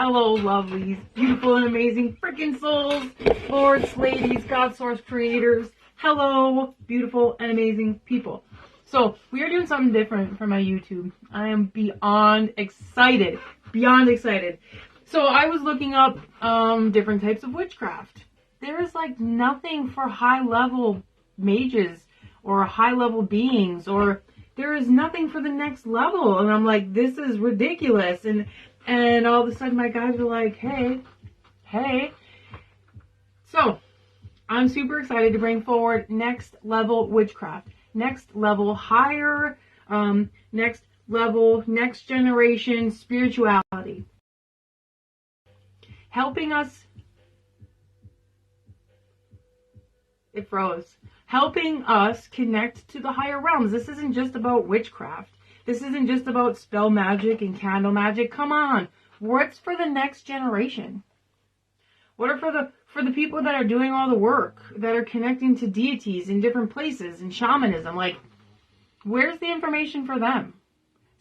Hello, lovelies, beautiful and amazing freaking souls, lords, ladies, God source creators. Hello, beautiful and amazing people. So we are doing something different for my YouTube. I am beyond excited. So I was looking up different types of witchcraft. There is like nothing for high level mages or high level beings, or there is nothing for the next level. And I'm like, this is ridiculous. And all of a sudden my guys were like, hey. So I'm super excited to bring forward next level witchcraft, next level higher, next level, next generation spirituality. Helping us, it froze, helping us connect to the higher realms. This isn't just about witchcraft. This isn't just about spell magic and candle magic. Come on. What's for the next generation? What are for the people that are doing all the work, that are connecting to deities in different places and shamanism? Like, where's the information for them?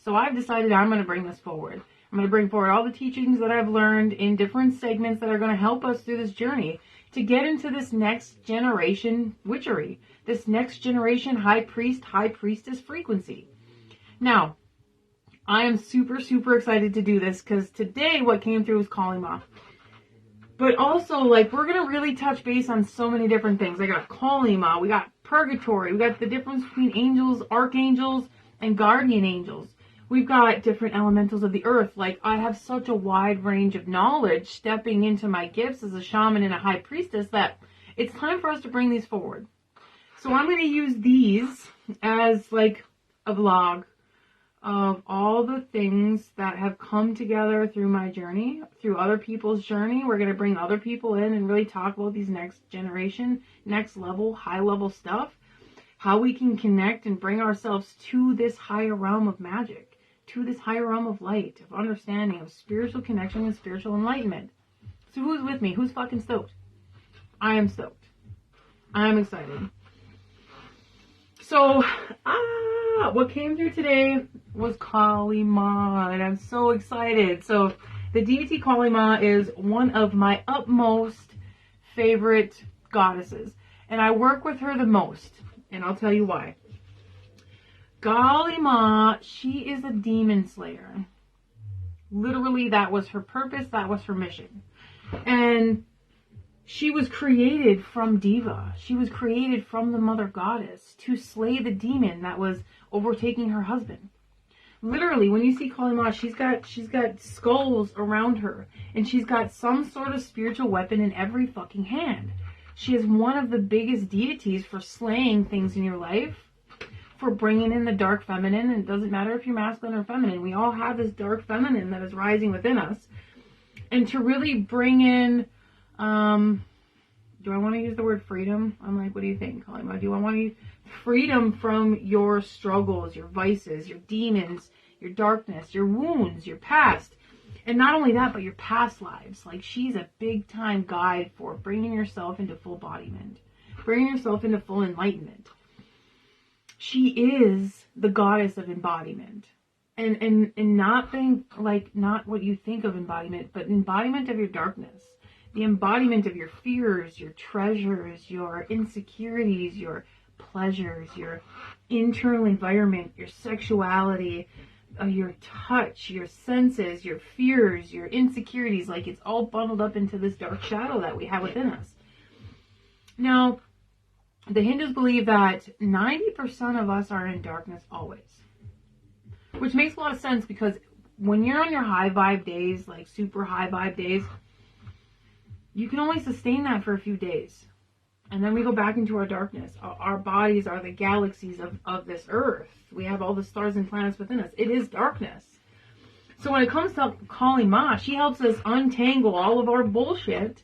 So I've decided I'm going to bring this forward. I'm going to bring forward all the teachings that I've learned in different segments that are going to help us through this journey to get into this next generation witchery, this next generation high priest, high priestess frequency. Now, I am super, super excited to do this because today what came through was Kali Ma. But also, like, we're going to really touch base on so many different things. I got Kali Ma, we got purgatory, we got the difference between angels, archangels, and guardian angels. We've got different elementals of the earth. Like, I have such a wide range of knowledge stepping into my gifts as a shaman and a high priestess that it's time for us to bring these forward. So I'm going to use these as, like, a vlog of all the things that have come together through my journey, through other people's journey. We're going to bring other people in and really talk about these next generation, next level, high level stuff. How we can connect and bring ourselves to this higher realm of magic, to this higher realm of light, of understanding, of spiritual connection and spiritual enlightenment. So who's with me? Who's fucking stoked? I am stoked. I'm excited. So, what came through today was Kali Ma, and I'm so excited. So, the deity Kali Ma is one of my utmost favorite goddesses, and I work with her the most, and I'll tell you why. Kali Ma, she is a demon slayer. Literally, that was her purpose, that was her mission. And she was created from Diva. She was created from the mother goddess to slay the demon that was overtaking her husband. Literally, when you see Kali Ma, she's got skulls around her, and she's got some sort of spiritual weapon in every fucking hand. She is one of the biggest deities for slaying things in your life, for bringing in the dark feminine. And it doesn't matter if you're masculine or feminine. We all have this dark feminine that is rising within us. And to really bring in, do I want to use the word freedom? I'm like, what do you think, Kali Ma? Do I want to use freedom from your struggles, your vices, your demons, your darkness, your wounds, your past? And not only that, but your past lives. Like, she's a big time guide for bringing yourself into full embodiment, bringing yourself into full enlightenment. She is the goddess of embodiment. And not being like, not what you think of embodiment, but embodiment of your darkness. The embodiment of your fears, your treasures, your insecurities, your pleasures, your internal environment, your sexuality, your touch, your senses, your fears, your insecurities. Like, it's all bundled up into this dark shadow that we have within us. Now, the Hindus believe that 90% of us are in darkness always. Which makes a lot of sense, because when you're on your high vibe days, like super high vibe days, you can only sustain that for a few days. And then we go back into our darkness. Our bodies are the galaxies of this earth. We have all the stars and planets within us. It is darkness. So when it comes to Kali Ma, she helps us untangle all of our bullshit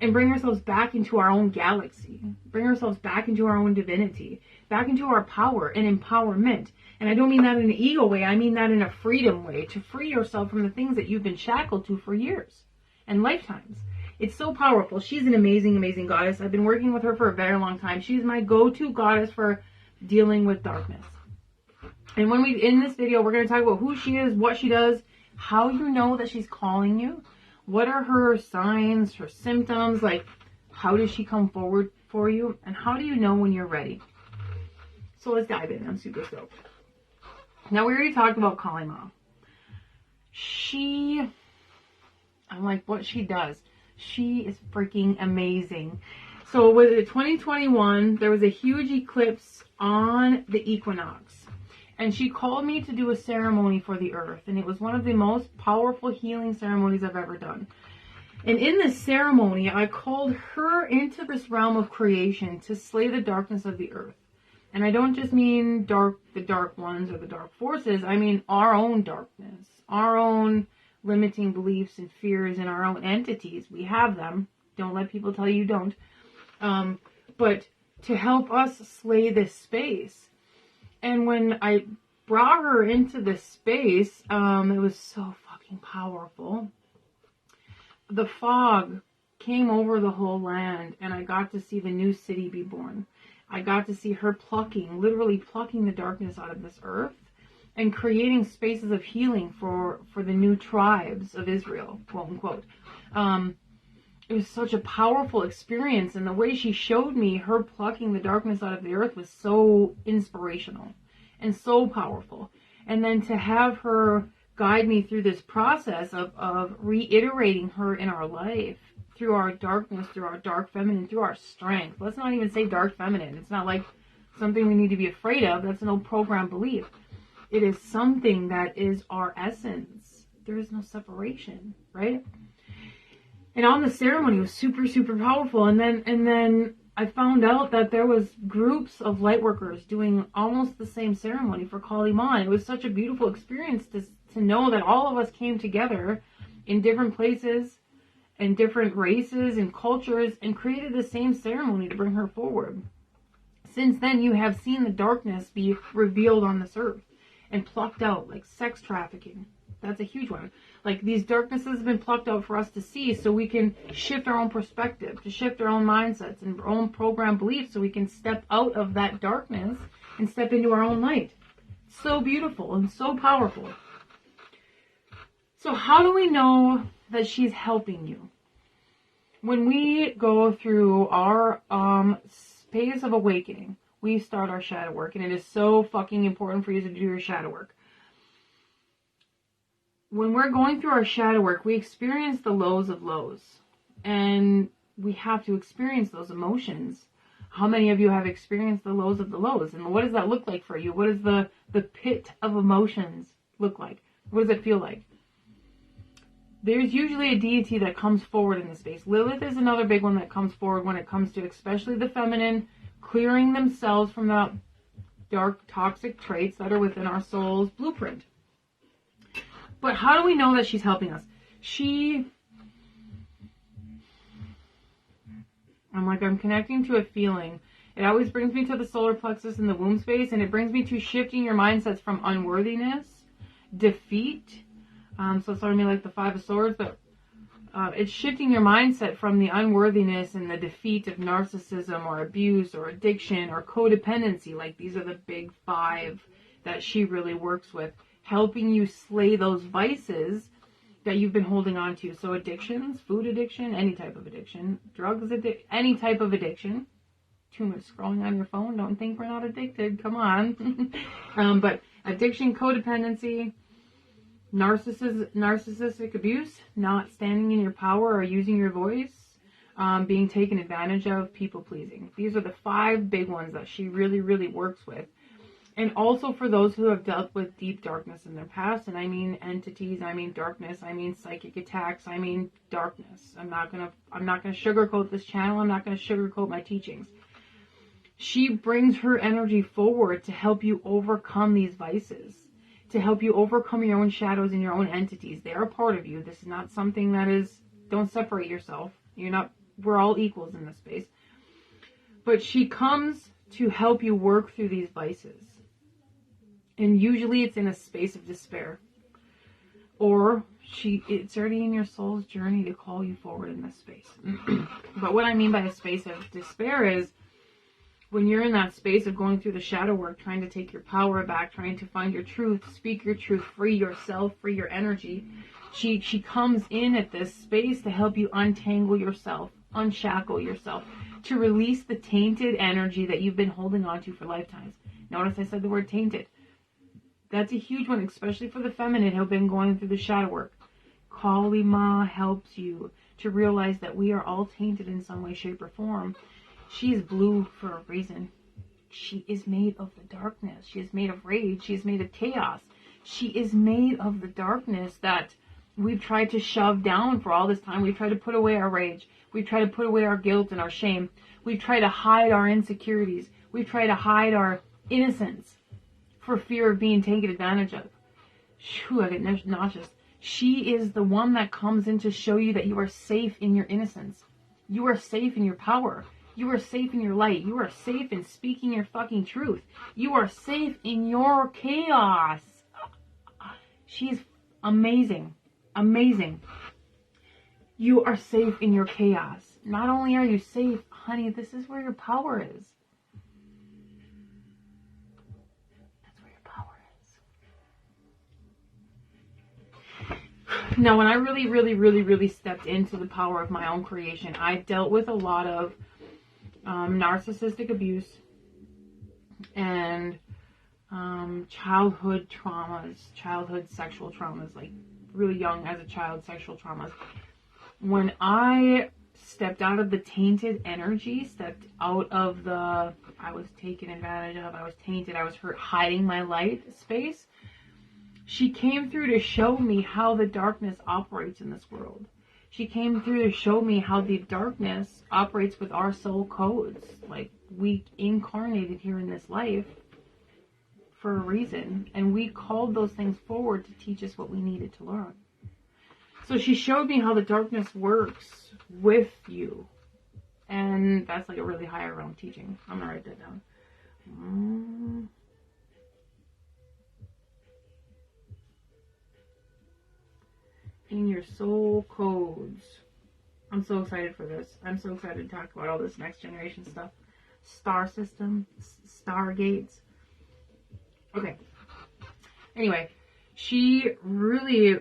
and bring ourselves back into our own galaxy. Bring ourselves back into our own divinity. Back into our power and empowerment. And I don't mean that in an ego way. I mean that in a freedom way. To free yourself from the things that you've been shackled to for years and lifetimes. It's so powerful. She's an amazing, amazing goddess. I've been working with her for a very long time. She's my go-to goddess for dealing with darkness. And when in this video, we're going to talk about who she is, what she does, how you know that she's calling you, What are her signs, her symptoms? Like, how does she come forward for you? And how do you know when you're ready? So let's dive in. I'm super stoked. Now, we already talked about Kali Ma. I'm like, what she does. She is freaking amazing. So with it 2021, there was a huge eclipse on the equinox. And she called me to do a ceremony for the earth. And it was one of the most powerful healing ceremonies I've ever done. And in this ceremony, I called her into this realm of creation to slay the darkness of the earth. And I don't just mean the dark ones or the dark forces. I mean our own darkness, our own limiting beliefs and fears in our own entities. We have them. Don't let people tell you don't. But to help us slay this space. And when I brought her into this space, it was so fucking powerful. The fog came over the whole land, and I got to see the new city be born. I got to see her literally plucking the darkness out of this earth and creating spaces of healing for the new tribes of Israel, quote unquote. It was such a powerful experience, and the way she showed me her plucking the darkness out of the earth was so inspirational and so powerful. And then to have her guide me through this process of reiterating her in our life, through our darkness, through our dark feminine, through our strength. Let's not even say dark feminine. It's not like something we need to be afraid of. That's an old program belief. It is something that is our essence. There is no separation, right? And on the ceremony, it was super, super powerful. And then I found out that there was groups of light workers doing almost the same ceremony for Kali Ma. It was such a beautiful experience to know that all of us came together in different places and different races and cultures and created the same ceremony to bring her forward. Since then, you have seen the darkness be revealed on this earth and plucked out, like sex trafficking. That's a huge one. Like, these darknesses have been plucked out for us to see so we can shift our own perspective, to shift our own mindsets and our own program beliefs so we can step out of that darkness and step into our own light. So beautiful and so powerful. So how do we know that she's helping you? When we go through our phase of awakening, we start our shadow work, and it is so fucking important for you to do your shadow work. When we're going through our shadow work, we experience the lows of lows, and we have to experience those emotions. How many of you have experienced the lows of the lows, and what does that look like for you? What does the pit of emotions look like? What does it feel like? There's usually a deity that comes forward in this space. Lilith is another big one that comes forward when it comes to especially the feminine, clearing themselves from the dark, toxic traits that are within our soul's blueprint. But how do we know that she's helping us? I'm connecting to a feeling. It always brings me to the solar plexus in the womb space, and it brings me to shifting your mindsets from unworthiness, defeat. So it's me like the Five of Swords, but it's shifting your mindset from the unworthiness and the defeat of narcissism or abuse or addiction or codependency. Like, these are the big five that she really works with, helping you slay those vices that you've been holding on to. So addictions, food addiction, any type of addiction, drugs addiction, any type of addiction. Too much scrolling on your phone. Don't think we're not addicted. Come on. But addiction, codependency, narcissistic abuse, not standing in your power or using your voice, being taken advantage of, people pleasing. These are the five big ones that she really, really works with. And also for those who have dealt with deep darkness in their past, and I mean entities, I mean darkness, I mean psychic attacks, I mean darkness. I'm not gonna sugarcoat this channel. I'm not gonna sugarcoat my teachings. She brings her energy forward to help you overcome these vices, to help you overcome your own shadows and your own entities. They are part of you. This is not something that is, don't separate yourself. We're all equals in this space. But she comes to help you work through these vices. And usually it's in a space of despair. Or it's already in your soul's journey to call you forward in this space. But what I mean by a space of despair is when you're in that space of going through the shadow work, trying to take your power back, trying to find your truth, speak your truth, free yourself, free your energy, She comes in at this space to help you untangle yourself, unshackle yourself, to release the tainted energy that you've been holding on to for lifetimes. Notice I said the word tainted. That's a huge one, especially for the feminine who have been going through the shadow work. Kali Ma helps you to realize that we are all tainted in some way, shape, or form. She is blue for a reason. She is made of the darkness. She is made of rage. She is made of chaos. She is made of the darkness that we've tried to shove down for all this time. We've tried to put away our rage. We've tried to put away our guilt and our shame. We've tried to hide our insecurities. We've tried to hide our innocence for fear of being taken advantage of. Shoo, I get nauseous. She is the one that comes in to show you that you are safe in your innocence. You are safe in your power. You are safe in your light. You are safe in speaking your fucking truth. You are safe in your chaos. She's amazing. Amazing. You are safe in your chaos. Not only are you safe, honey, this is where your power is. That's where your power is. Now, when I really stepped into the power of my own creation, I dealt with a lot of narcissistic abuse and childhood traumas, childhood sexual traumas, like really young as a child, sexual traumas. When I stepped out of the tainted energy, stepped out of the I was taken advantage of, I was tainted, I was hurt, hiding my light space, she came through to show me how the darkness operates in this world. She came through to show me how the darkness operates with our soul codes. Like, we incarnated here in this life for a reason, and we called those things forward to teach us what we needed to learn. So she showed me how the darkness works with you. And that's like a really higher realm teaching. I'm going to write that down. In your soul codes. I'm so excited for this. I'm so excited to talk about all this next generation stuff. Star system, stargates. Okay. Anyway, she really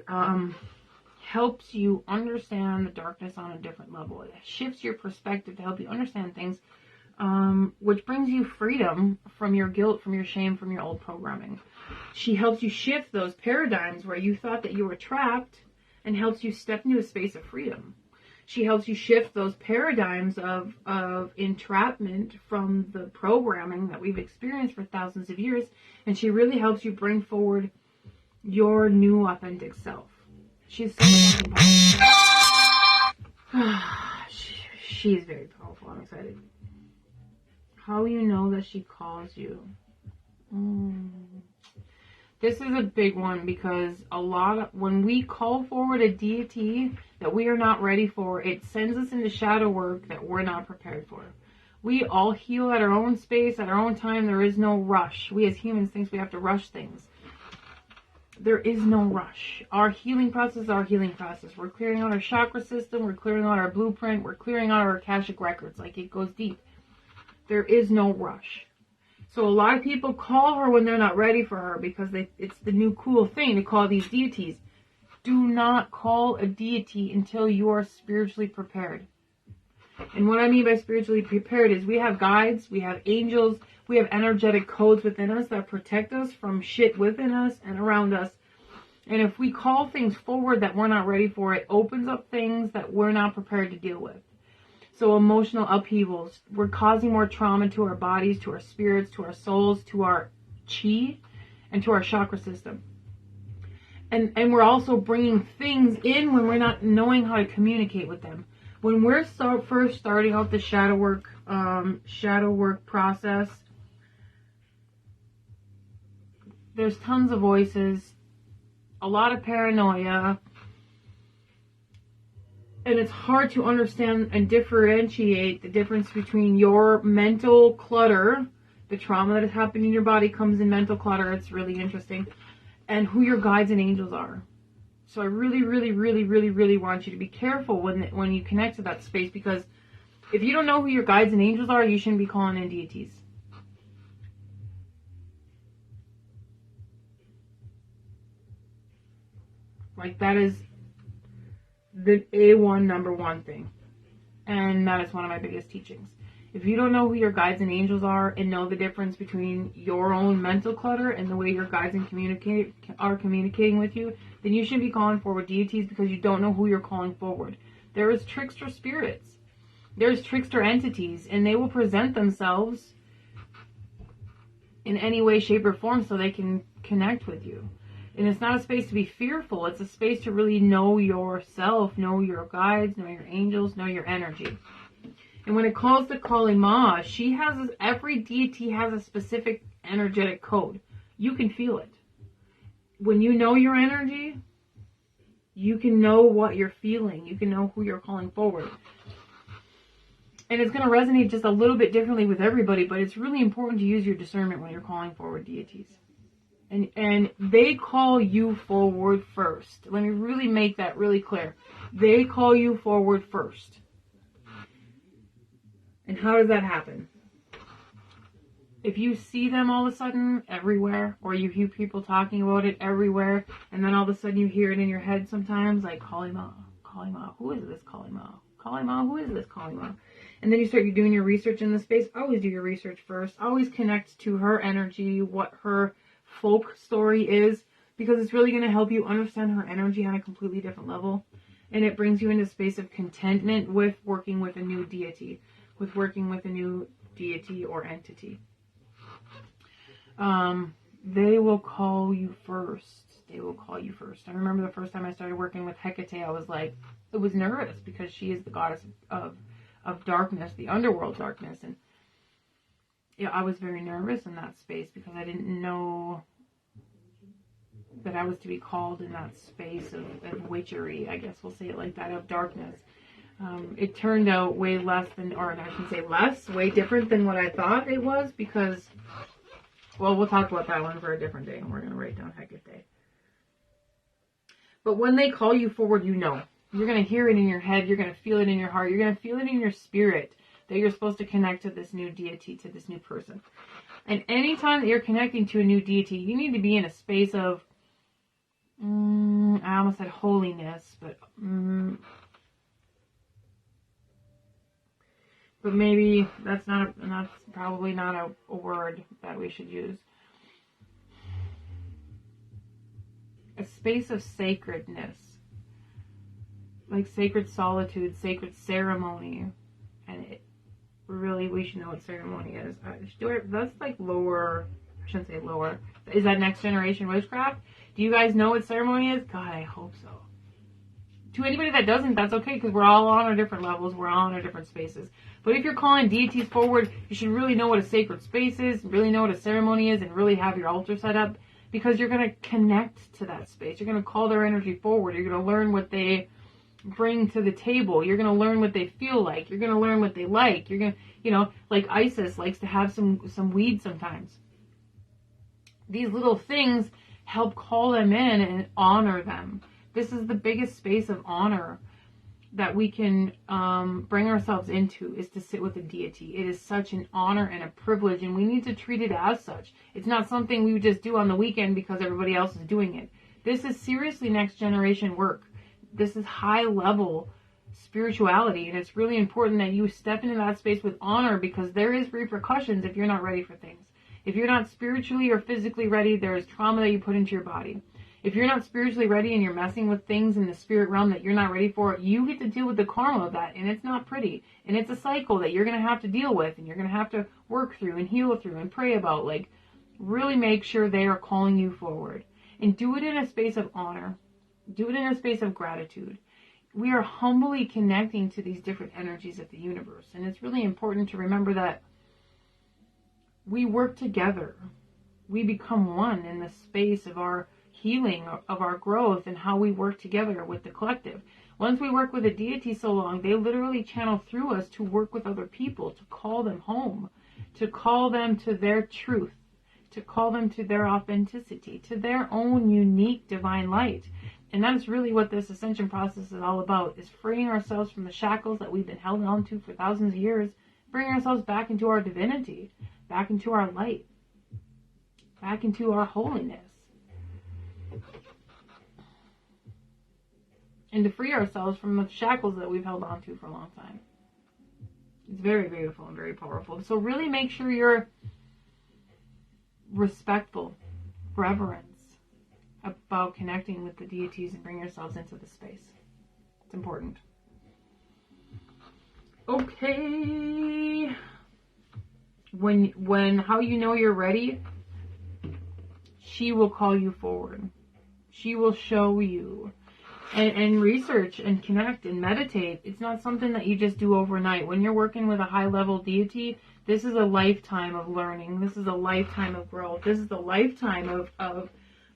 helps you understand the darkness on a different level. It shifts your perspective to help you understand things, which brings you freedom from your guilt, from your shame, from your old programming. She helps you shift those paradigms where you thought that you were trapped, and helps you step into a space of freedom. She helps you shift those paradigms of entrapment from the programming that we've experienced for thousands of years, and she really helps you bring forward your new authentic self. She's so fucking powerful. She is very powerful. I'm excited. How you know that she calls you? This is a big one, because when we call forward a deity that we are not ready for, it sends us into shadow work that we're not prepared for. We all heal at our own space, at our own time. There is no rush. We as humans think we have to rush things. There is no rush. Our healing process is our healing process. We're clearing out our chakra system. We're clearing out our blueprint. We're clearing out our Akashic records. Like, it goes deep. There is no rush. So a lot of people call her when they're not ready for her, because it's the new cool thing to call these deities. Do not call a deity until you are spiritually prepared. And what I mean by spiritually prepared is we have guides, we have angels, we have energetic codes within us that protect us from shit within us and around us. And if we call things forward that we're not ready for, it opens up things that we're not prepared to deal with. So emotional upheavals, we're causing more trauma to our bodies, to our spirits, to our souls, to our chi, and to our chakra system. And we're also bringing things in when we're not knowing how to communicate with them. When we're first starting out the shadow work process, there's tons of voices, a lot of paranoia, and it's hard to understand and differentiate the difference between your mental clutter, the trauma that has happened in your body comes in mental clutter, it's really interesting, and who your guides and angels are. So I really want you to be careful when you connect to that space, because if you don't know who your guides and angels are, you shouldn't be calling in deities. Like, that is the A1 number one thing. And that is one of my biggest teachings. If you don't know who your guides and angels are and know the difference between your own mental clutter and the way your guides and are communicating with you, then you shouldn't be calling forward deities because you don't know who you're calling forward. There is trickster spirits. There's trickster entities, and they will present themselves in any way, shape, or form so they can connect with you. And it's not a space to be fearful. It's a space to really know yourself, know your guides, know your angels, know your energy. And when it calls to Kali Ma, every deity has a specific energetic code. You can feel it. When you know your energy, you can know what you're feeling. You can know who you're calling forward. And it's going to resonate just a little bit differently with everybody, but it's really important to use your discernment when you're calling forward deities. And they call you forward first. Let me really make that really clear. They call you forward first. And how does that happen? If you see them all of a sudden everywhere, or you hear people talking about it everywhere, and then all of a sudden you hear it in your head sometimes, like, Kali Ma, who is this Kali Ma? Kali Ma, who is this Kali Ma? And then you start doing your research in the space. Always do your research first. Always connect to her energy, what her folk story is, because it's really going to help you understand her energy on a completely different level. And it brings you into a space of contentment with working with a new deity, or entity. They will call you first. I remember the first time I started working with Hecate, I was nervous because she is the goddess of darkness, the underworld darkness. And yeah, I was very nervous in that space because I didn't know that I was to be called in that space of witchery, I guess we'll say it like that, of darkness. It turned out way different than what I thought it was, because, well, we'll talk about that one for a different day, and we're going to write down Hecate. But when they call you forward, you know. You're going to hear it in your head, you're going to feel it in your heart, you're going to feel it in your spirit that you're supposed to connect to this new deity, to this new person. And anytime that you're connecting to a new deity, you need to be in a space of, I almost said holiness, but maybe that's probably not a word that we should use. A space of sacredness, like sacred solitude, sacred ceremony, and we should know what ceremony is. That's like lower. I shouldn't say lower. Is that next generation witchcraft? Do you guys know what ceremony is? God, I hope so. To anybody that doesn't, that's okay, because we're all on our different levels. We're all in our different spaces. But if you're calling deities forward, you should really know what a sacred space is, really know what a ceremony is, and really have your altar set up, because you're going to connect to that space. You're going to call their energy forward. You're going to learn what they bring to the table. You're going to learn what they feel like. You're going to learn what they like. You're going to, like Isis likes to have some weed sometimes. These little things help call them in and honor them. This is the biggest space of honor that we can bring ourselves into, is to sit with a deity. It is such an honor and a privilege, and we need to treat it as such. It's not something we would just do on the weekend because everybody else is doing it. This is seriously next generation work. This is high level spirituality, and it's really important that you step into that space with honor, because there is repercussions if you're not ready for things. If you're not spiritually or physically ready, there is trauma that you put into your body. If you're not spiritually ready and you're messing with things in the spirit realm that you're not ready for, you get to deal with the karma of that, and it's not pretty. And it's a cycle that you're going to have to deal with, and you're going to have to work through and heal through and pray about. Like, really make sure they are calling you forward. And do it in a space of honor. Do it in a space of gratitude. We are humbly connecting to these different energies of the universe. And it's really important to remember that we work together. We become one in the space of our healing, of our growth, and how we work together with the collective. Once we work with a deity so long, they literally channel through us to work with other people, to call them home, to call them to their truth, to call them to their authenticity, to their own unique divine light. And that is really what this ascension process is all about, is freeing ourselves from the shackles that we've been held on to for thousands of years, bringing ourselves back into our divinity, back into our light, back into our holiness. and to free ourselves from the shackles that we've held on to for a long time. It's very beautiful and very powerful. So really make sure you're respectful, reverence about connecting with the deities and bring yourselves into the space. It's important. Okay. When how you know you're ready, she will call you forward. She will show you. And research and connect and meditate. It's not something that you just do overnight. When you're working with a high level deity, this is a lifetime of learning. This is a lifetime of growth. This is a lifetime of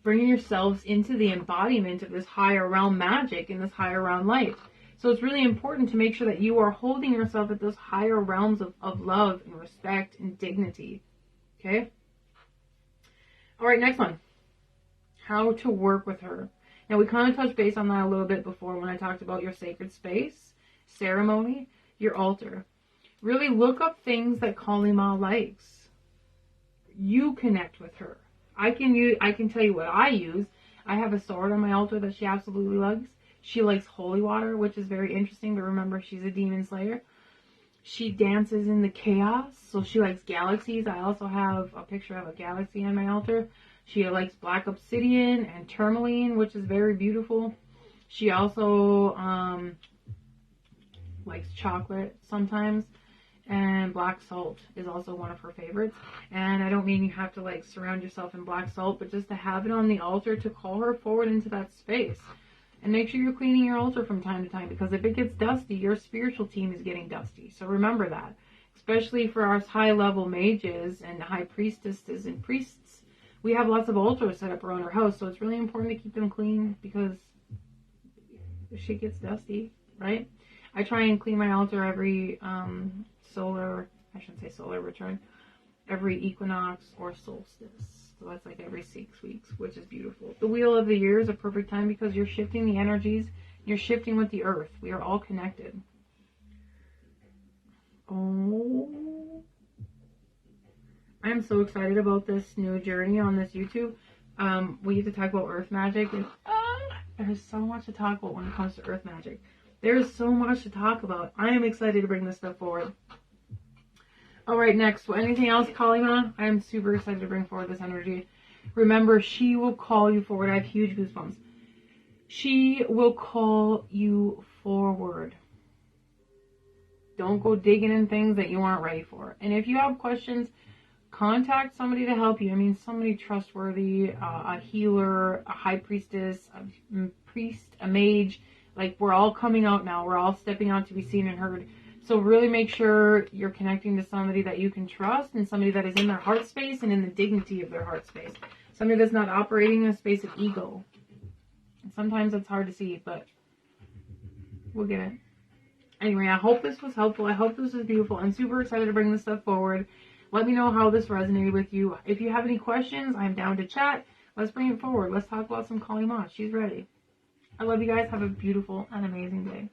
bringing yourselves into the embodiment of this higher realm magic and this higher realm light. So it's really important to make sure that you are holding yourself at those higher realms of love and respect and dignity. Okay? All right, next one. How to work with her. Now, we kind of touched base on that a little bit before when I talked about your sacred space, ceremony, your altar. Really look up things that Kali Ma likes. You connect with her. I can tell you what I use. I have a sword on my altar that she absolutely loves. She likes holy water, which is very interesting, but remember, she's a demon slayer. She dances in the chaos, so she likes galaxies. I also have a picture of a galaxy on my altar. She likes black obsidian and tourmaline, which is very beautiful. She also likes chocolate sometimes. And black salt is also one of her favorites. And I don't mean you have to like surround yourself in black salt, but just to have it on the altar to call her forward into that space. And make sure you're cleaning your altar from time to time, because if it gets dusty, your spiritual team is getting dusty. So remember that. Especially for our high level mages and high priestesses and priests. We have lots of altars set up around our house, so it's really important to keep them clean, because shit gets dusty, right? I try and clean my altar every solar return, every equinox or solstice. So that's like every 6 weeks, which is beautiful. The wheel of the year is a perfect time because you're shifting the energies, you're shifting with the earth. We are all connected. Oh, I'm so excited about this new journey on this YouTube. We get to talk about earth magic, and there's so much to talk about when it comes to earth magic. There's so much to talk about. I am excited to bring this stuff forward. All right, next. Anything else, Kali Ma? I am super excited to bring forward this energy. Remember, she will call you forward. I have huge goosebumps. She will call you forward. Don't go digging in things that you aren't ready for. And if you have questions, contact somebody to help you. I mean, somebody trustworthy, a healer, a high priestess, a priest, a mage. Like, we're all coming out now. We're all stepping out to be seen and heard. So really make sure you're connecting to somebody that you can trust, and somebody that is in their heart space and in the dignity of their heart space. Somebody that's not operating in a space of ego. And sometimes it's hard to see, but we'll get it. Anyway, I hope this was helpful. I hope this was beautiful. I'm super excited to bring this stuff forward. Let me know how this resonated with you. If you have any questions, I'm down to chat. Let's bring it forward. Let's talk about some Kali Ma. She's ready. I love you guys. Have a beautiful and amazing day.